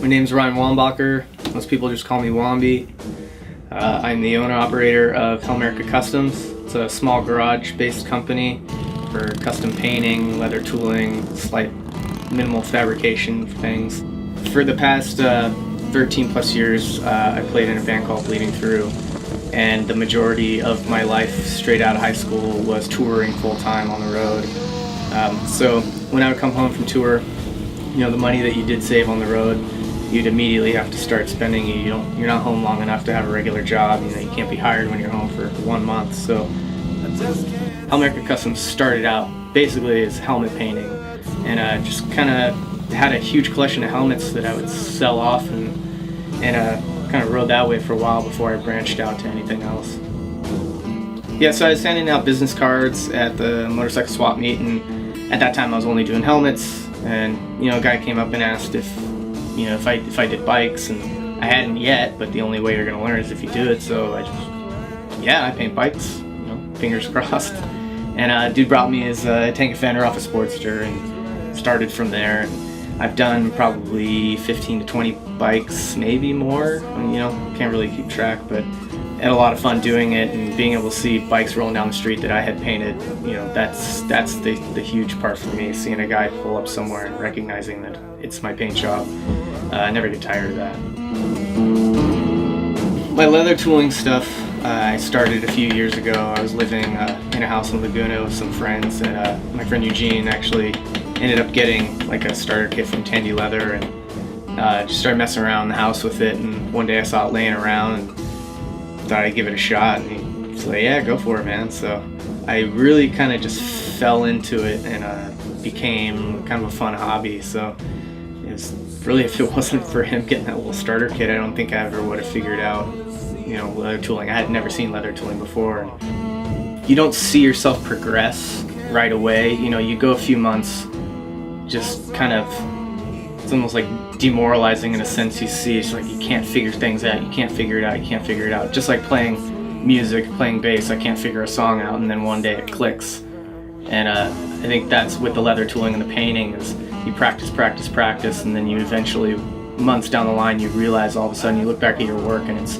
My name's Ryan Wombacher. Most people just call me Womby. I'm the owner-operator of Hellmerica Customs. It's a small garage-based company for custom painting, leather tooling, slight minimal fabrication things. For the past 13 plus years, I played in a band called Bleeding Through, and the majority of my life straight out of high school was touring full-time on the road. So when I would come home from tour, you know, the money that you did save on the road, you'd immediately have to start spending. You're not home long enough to have a regular job. You know, you can't be hired when you're home for 1 month. So Hellmerica Customs started out basically as helmet painting, and I just kind of had a huge collection of helmets that I would sell off, and kind of rode that way for a while before I branched out to anything else. Yeah, so I was handing out business cards at the motorcycle swap meet, and at that time I was only doing helmets. And you know, a guy came up and asked if I did bikes, and I hadn't yet, but the only way you're gonna learn is if you do it. So I paint bikes, you know, fingers crossed. And dude brought me his tank fender off a Sportster, and started from there. And I've done probably 15 to 20 bikes, maybe more. You know, can't really keep track, but I had a lot of fun doing it, and being able to see bikes rolling down the street that I had painted. You know, that's the huge part for me. Seeing a guy pull up somewhere and recognizing that it's my paint shop. I never get tired of that. My leather tooling stuff, I started a few years ago. I was living in a house in Laguna with some friends, and my friend Eugene actually ended up getting like a starter kit from Tandy Leather, and just started messing around in the house with it. And one day I saw it laying around and thought I'd give it a shot, and he's like, yeah, go for it, man. So I really kind of just fell into it, and became kind of a fun hobby. So it was really, if it wasn't for him getting that little starter kit, I don't think I ever would have figured out, you know, leather tooling. I had never seen leather tooling before. You don't see yourself progress right away. You know, you go a few months just kind of, it's almost like demoralizing in a sense. You see it's like you can't figure things out, you can't figure it out. Just like playing music, playing bass, I can't figure a song out, and then one day it clicks. And I think that's with the leather tooling and the painting, is you practice, and then you eventually, months down the line, you realize all of a sudden you look back at your work and it's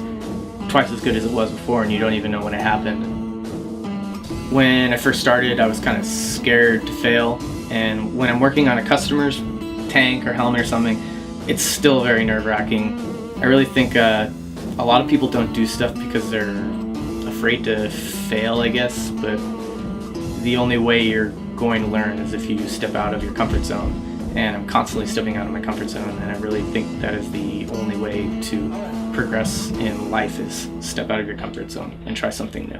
twice as good as it was before, and you don't even know when it happened. When I first started, I was kind of scared to fail, and when I'm working on a customer's tank or helmet or something, it's still very nerve-wracking. I really think a lot of people don't do stuff because they're afraid to fail, I guess, but the only way you're going to learn is if you step out of your comfort zone. And I'm constantly stepping out of my comfort zone, and I really think that is the only way to progress in life, is step out of your comfort zone and try something new.